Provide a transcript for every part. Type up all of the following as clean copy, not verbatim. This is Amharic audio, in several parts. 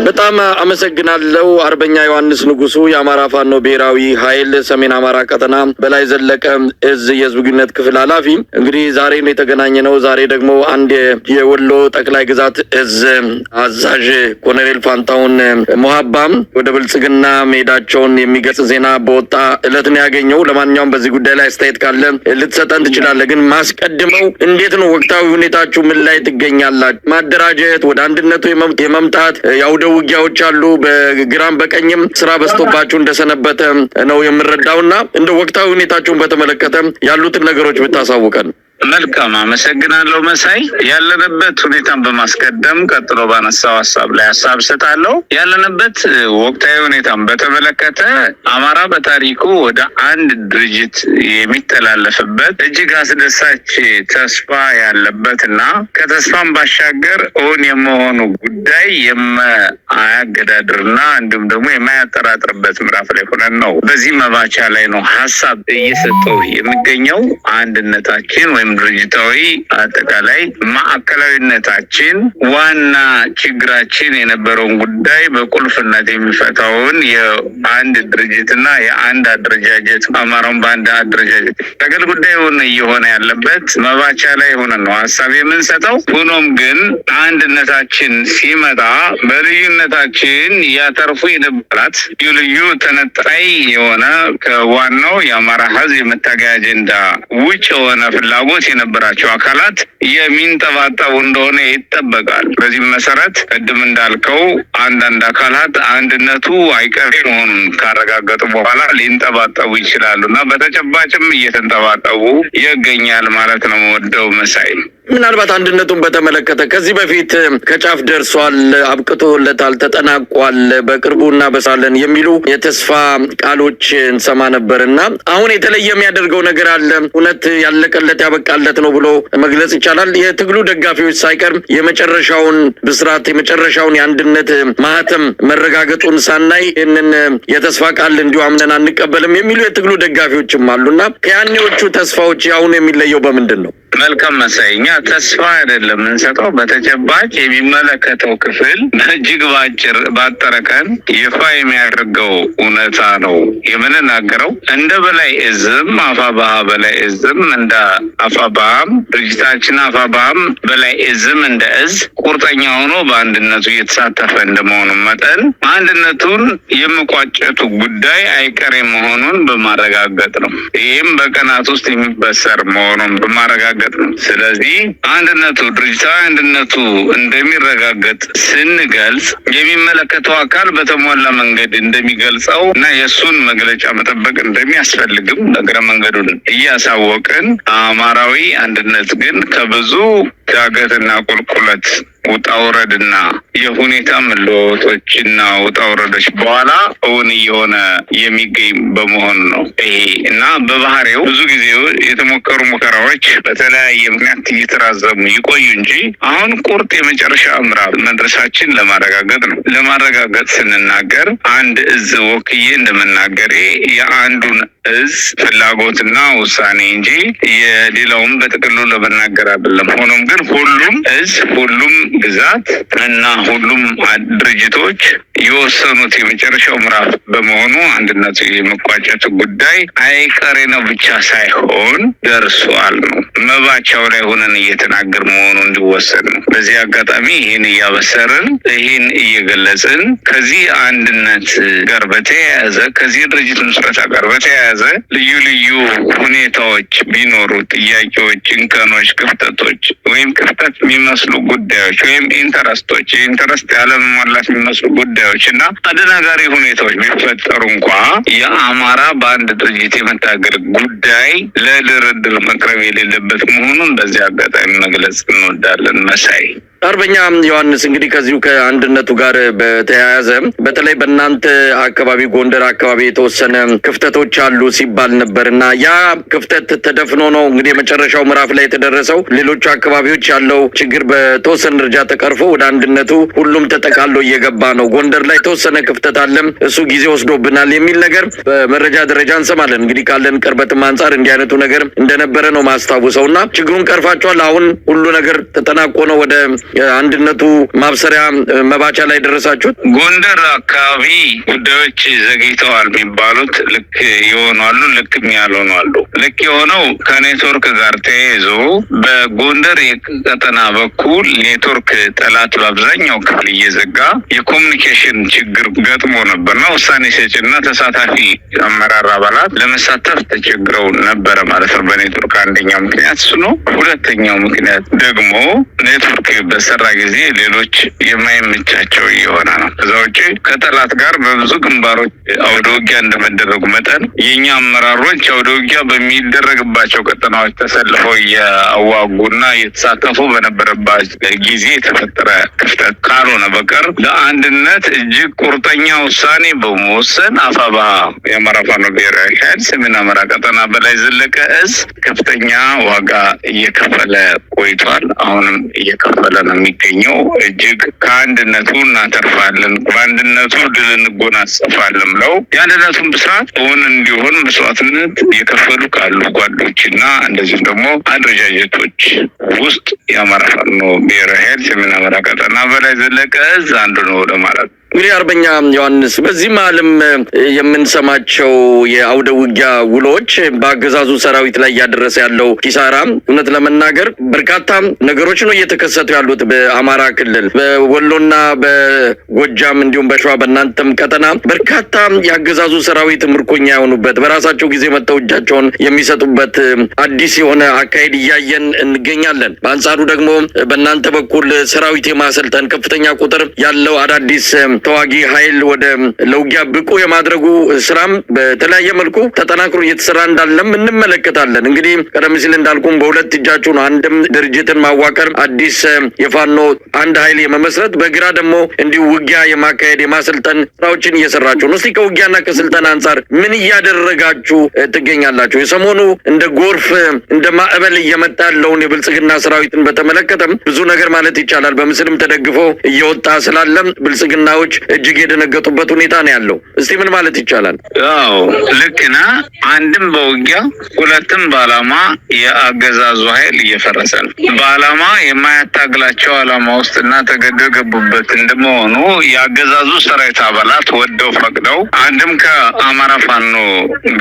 በጣም አመሰግናለሁ አርበኛ ዮሐንስ ንጉሱ የአማራ ፋኖ ብሔራዊ ኃይል ሰሜን አማራ ቀጠና በላይ ዘለቀ እዝ የህዝብ ግንኙነት ክፍል ኃላፊ። እንግዲህ ዛሬ ነው የተገናኘነው። ዛሬ ደግሞ አንድ የወሎ ጠቅላይ ግዛት እዝ አዛዥ ኮሎኔል ፋንታሁን ሞሀባም ወደ ብልጽግና መሄዳቸውን የሚገልጽ ዜና በወጣ እለት ነው ያገኘው። ለማንኛውም በዚህ ጉዳይ ላይ አስተያየት ካለ ልትሰጠን ትችላለህ። ግን ማስቀድመው እንዴት ነው ወቅታዊ ሁኔታችሁ? ምን ላይ ትገኛላችሁ? ማደራጀት ወደ አንድነቱ የመምጣት ያውደ ውጊያዎች አሉ። በግራም በቀኝም ስራ በዝቶባችሁ እንደሰነበተ ነው የምረዳውና እንደ ወቅታዊ ሁኔታችሁን በተመለከተ ያሉትን ነገሮች ብታሳውቀን። መልካም አመሰግናለሁ መሳይ። ያለንበት ሁኔታን በማስቀደም ቀጥሎ ባነሳው ሀሳብ ላይ ሀሳብ ሰጣለሁ። ያለንበት ወቅታዊ ሁኔታን በተመለከተ አማራ በታሪኩ ወደ አንድ ድርጅት የሚተላለፍበት እጅግ አስደሳች ተስፋ ያለበትና ከተስፋም ባሻገር እውን የመሆኑ ጉዳይ የማያገዳድርና እንዲሁም ደግሞ የማያጠራጥርበት ምዕራፍ ላይ ሆነን ነው። በዚህ መባቻ ላይ ነው ሀሳብ እየሰጠው የሚገኘው። አንድነታችን ወይም ድርጅታዊ አጠቃላይ ማዕከላዊነታችን ዋና ችግራችን የነበረውን ጉዳይ በቁልፍነት የሚፈታውን የአንድ ድርጅትና የአንድ አደረጃጀት አማራውን በአንድ አደረጃጀት ተገል ጉዳይ እየሆነ ያለበት መባቻ ላይ ሆነ ነው ሀሳብ የምንሰጠው። ሆኖም ግን አንድነታችን ሲመጣ በልዩነታችን ያተርፉ የነበራት ልዩ ተነጣይ የሆነ ከዋናው የአማራ ሕዝብ የመታገያ አጀንዳ ውጭ የሆነ ፍላጎት የነበራቸው አካላት የሚንጠባጠቡ እንደሆነ ይጠበቃል። በዚህ መሰረት ቅድም እንዳልከው አንዳንድ አካላት አንድነቱ አይቀሬ መሆኑን ካረጋገጡ በኋላ ሊንጠባጠቡ ይችላሉ እና በተጨባጭም እየተንጠባጠቡ ይገኛል ማለት ነው። ወደው መሳይ ምናልባት አንድነቱን በተመለከተ ከዚህ በፊት ከጫፍ ደርሷል፣ አብቅቶለታል፣ ተጠናቋል፣ በቅርቡ እናበሳለን የሚሉ የተስፋ ቃሎች እንሰማ ነበርና አሁን የተለየ የሚያደርገው ነገር አለ? እውነት ያለቀለት ያበቃለት ነው ብሎ መግለጽ ይቻላል? የትግሉ ደጋፊዎች ሳይቀር የመጨረሻውን ብስራት የመጨረሻውን የአንድነት ማህተም መረጋገጡን ሳናይ ይህንን የተስፋ ቃል እንዲሁ አምነን አንቀበልም የሚሉ የትግሉ ደጋፊዎችም አሉና ከያኔዎቹ ተስፋዎች አሁን የሚለየው በምንድን ነው? መልካም መሳይ፣ እኛ ተስፋ አይደለም እንሰጠው፣ በተጨባጭ የሚመለከተው ክፍል እጅግ ባጠረ ቀን ይፋ የሚያደርገው እውነታ ነው የምንናገረው። እንደ በላይ እዝም አፋባሃ በላይ እዝም እንደ አፋባሃም ድርጅታችን አፋባሃም በላይ እዝም እንደ እዝ ቁርጠኛ ሆኖ በአንድነቱ እየተሳተፈ እንደመሆኑ መጠን አንድነቱን የመቋጨቱ ጉዳይ አይቀሬ መሆኑን በማረጋገጥ ነው። ይህም በቀናት ውስጥ የሚበሰር መሆኑን በማረጋገጥ ነው። ስለዚህ አንድነቱ ድርጅታዊ አንድነቱ እንደሚረጋገጥ ስንገልጽ የሚመለከተው አካል በተሟላ መንገድ እንደሚገልጸው እና የእሱን መግለጫ መጠበቅ እንደሚያስፈልግም እግረ መንገዱን እያሳወቅን አማራዊ አንድነት ግን ከብዙ ዳገትና ቁልቁለት ውጣውረድና የሁኔታ መለወጦችና ውጣውረዶች በኋላ እውን እየሆነ የሚገኝ በመሆኑ ነው። ይሄ እና በባህሪው ብዙ ጊዜ የተሞከሩ ሙከራዎች በተለያየ ምክንያት እየተራዘሙ ይቆዩ እንጂ አሁን ቁርጥ የመጨረሻ ምዕራፍ መድረሳችን ለማረጋገጥ ነው። ለማረጋገጥ ስንናገር አንድ እዝ ወክዬ እንደምናገር የአንዱን እዝ ፍላጎትና ውሳኔ እንጂ የሌላውም በጥቅሉ ለመናገር አይደለም። ሆኖም ግን ሁሉም እዝ ሁሉም ግዛት እና ሁሉም ድርጅቶች የወሰኑት የመጨረሻው ምዕራፍ በመሆኑ አንድነቱ የመቋጨቱ ጉዳይ አይቀሬ ነው ብቻ ሳይሆን ደርሷል ነው። መባቻው ላይ ሆነን እየተናገር መሆኑ እንዲወሰድ ነው። በዚህ አጋጣሚ ይህን እያበሰርን ይህን እየገለጽን ከዚህ አንድነት ጋር በተያያዘ ከዚህ ድርጅት ምስረታ ጋር በተያያዘ ልዩ ልዩ ሁኔታዎች ቢኖሩ ጥያቄዎች፣ እንከኖች፣ ክፍተቶች ወይም ክፍተት የሚመስሉ ጉዳዮች ወይም ኢንተረስቶች የኢንተረስት ያለመሟላት የሚመስሉ ጉዳዮች እና አደናጋሪ ሁኔታዎች ቢፈጠሩ እንኳ የአማራ በአንድ ድርጅት የመታገል ጉዳይ ለድርድር መቅረብ የሌለበት መሆኑን በዚህ አጋጣሚ መግለጽ እንወዳለን። መሳይ አርበኛ ዮሐንስ እንግዲህ ከዚሁ ከአንድነቱ ጋር በተያያዘ በተለይ በእናንተ አካባቢ ጎንደር አካባቢ የተወሰነ ክፍተቶች አሉ ሲባል ነበርና ያ ክፍተት ተደፍኖ ነው እንግዲህ የመጨረሻው ምዕራፍ ላይ የተደረሰው። ሌሎቹ አካባቢዎች ያለው ችግር በተወሰነ ደረጃ ተቀርፎ ወደ አንድነቱ ሁሉም ተጠቃሎ እየገባ ነው። ጎንደር ላይ የተወሰነ ክፍተት አለም፣ እሱ ጊዜ ወስዶብናል የሚል ነገር በመረጃ ደረጃ እንሰማለን። እንግዲህ ካለን ቅርበትም አንጻር እንዲህ አይነቱ ነገር እንደነበረ ነው ማስታወሰውና ችግሩን ቀርፋቸዋል። አሁን ሁሉ ነገር ተጠናቆ ነው ወደ አንድነቱ ማብሰሪያ መባቻ ላይ ደረሳችሁት? ጎንደር አካባቢ ጉዳዮች ዘግይተዋል የሚባሉት ልክ የሆኑ አሉ፣ ልክም ያልሆኑ አሉ። ልክ የሆነው ከኔትወርክ ጋር ተያይዞ በጎንደር የቀጠና በኩል ኔትወርክ ጠላት በአብዛኛው ክፍል እየዘጋ የኮሚኒኬሽን ችግር ገጥሞ ነበርና ውሳኔ ሰጪና ተሳታፊ አመራር አባላት ለመሳተፍ ተቸግረው ነበረ ማለት ነው። በኔትወርክ አንደኛው ምክንያት እሱ ነው። ሁለተኛው ምክንያት ደግሞ ኔትወርክ በሰራ ጊዜ ሌሎች የማይመቻቸው እየሆነ ነው። ከዛ ውጭ ከጠላት ጋር በብዙ ግንባሮች አውደ ውጊያ እንደመደረጉ መጠን የኛ አመራሮች አውደ ውጊያ በሚደረግባቸው ቀጠናዎች ተሰልፈው እያዋጉና እየተሳተፉ በነበረባት ጊዜ የተፈጠረ ክፍተት ካልሆነ በቀር ለአንድነት እጅግ ቁርጠኛ ውሳኔ በመወሰን አፋብኃ የአማራ ፋኖ ብሔራዊ ኃይል ሰሜን አማራ ቀጠና በላይ ዘለቀ እዝ ከፍተኛ ዋጋ እየከፈለ ቆይቷል። አሁንም እየከፈለ ነው የሚገኘው። እጅግ ከአንድነቱ እናተርፋለን፣ በአንድነቱ ድል እንጎናጸፋለን ብለው የአንድነቱን ብስራት እውን እንዲሆን መስዋዕትነት እየከፈሉ ካሉ ጓዶችና እንደዚሁም ደግሞ አደረጃጀቶች ውስጥ የአማራ ፋኖ ብሔራዊ ኃይል ሰሜን አማራ ቀጠና በላይ ዘለቀ እዝ አንዱ ነው ለማለት። እንግዲህ አርበኛ ዮሐንስ፣ በዚህ መሀልም የምንሰማቸው የአውደ ውጊያ ውሎች በአገዛዙ ሰራዊት ላይ እያደረሰ ያለው ኪሳራ እውነት ለመናገር በርካታ ነገሮች ነው እየተከሰቱ ያሉት በአማራ ክልል፣ በወሎና በጎጃም እንዲሁም በሸዋ በእናንተም ቀጠና በርካታ የአገዛዙ ሰራዊት ምርኮኛ የሆኑበት በራሳቸው ጊዜ መጥተው እጃቸውን የሚሰጡበት አዲስ የሆነ አካሄድ እያየን እንገኛለን። በአንጻሩ ደግሞ በእናንተ በኩል ሰራዊት የማሰልጠን ከፍተኛ ቁጥር ያለው አዳዲስ ተዋጊ ኃይል ወደ ለውጊያ ብቁ የማድረጉ ስራም በተለያየ መልኩ ተጠናክሮ እየተሰራ እንዳለም እንመለከታለን። እንግዲህ ቀደም ሲል እንዳልኩም በሁለት እጃችሁ ነው። አንድም ድርጅትን ማዋቀር፣ አዲስ የፋኖ አንድ ኃይል የመመስረት፣ በግራ ደግሞ እንዲሁ ውጊያ የማካሄድ የማሰልጠን ስራዎችን እየሰራችሁ ነው። እስቲ ከውጊያና ከስልጠና አንጻር ምን እያደረጋችሁ ትገኛላችሁ? የሰሞኑ እንደ ጎርፍ እንደ ማዕበል እየመጣ ያለውን የብልጽግና ሰራዊትን በተመለከተም ብዙ ነገር ማለት ይቻላል በምስልም ተደግፎ እየወጣ ስላለም ብልጽግናዎች እጅግ የደነገጡበት ሁኔታ ነው ያለው። እስቲ ምን ማለት ይቻላል? አዎ ልክ ነህ። አንድም በውጊያ ሁለትም በዓላማ የአገዛዙ ኃይል እየፈረሰ ነው። በዓላማ የማያታግላቸው ዓላማ ውስጥና ተገደው የገቡበት እንደመሆኑ የአገዛዙ ሰራዊት አባላት ወደው ፈቅደው አንድም ከአማራ ፋኖ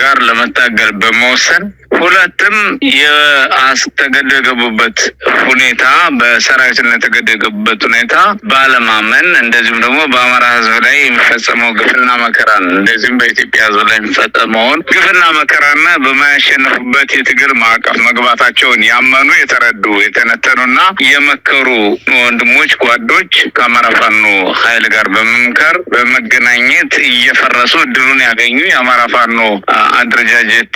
ጋር ለመታገል በመወሰን ሁለትም የተገደው የገቡበት ሁኔታ በሰራዊትነት የተገደው የገቡበት ሁኔታ ባለማመን እንደዚሁም ደግሞ በአማራ ሕዝብ ላይ የሚፈጸመው ግፍና መከራን እንደዚሁም በኢትዮጵያ ሕዝብ ላይ የሚፈጸመውን ግፍና መከራና በማያሸንፉበት የትግል ማዕቀፍ መግባታቸውን ያመኑ የተረዱ የተነተኑና የመከሩ ወንድሞች ጓዶች ከአማራ ፋኖ ኃይል ጋር በመምከር በመገናኘት እየፈረሱ ድሉን ያገኙ የአማራ ፋኖ አደረጃጀት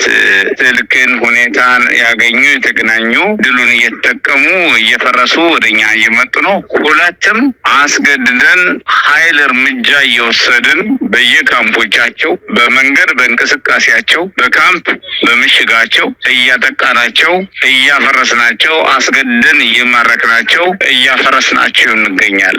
ትልክን ሁኔታን ያገኙ የተገናኙ ድሉን እየተጠቀሙ እየፈረሱ ወደኛ እየመጡ ነው። ሁለትም አስገድደን ኃይል እርምጃ እየወሰድን በየካምፖቻቸው በመንገድ በእንቅስቃሴያቸው በካምፕ በምሽጋቸው እያጠቃናቸው እያፈረስናቸው አስገድደን እየማረክናቸው እያፈረስናቸው እንገኛለን።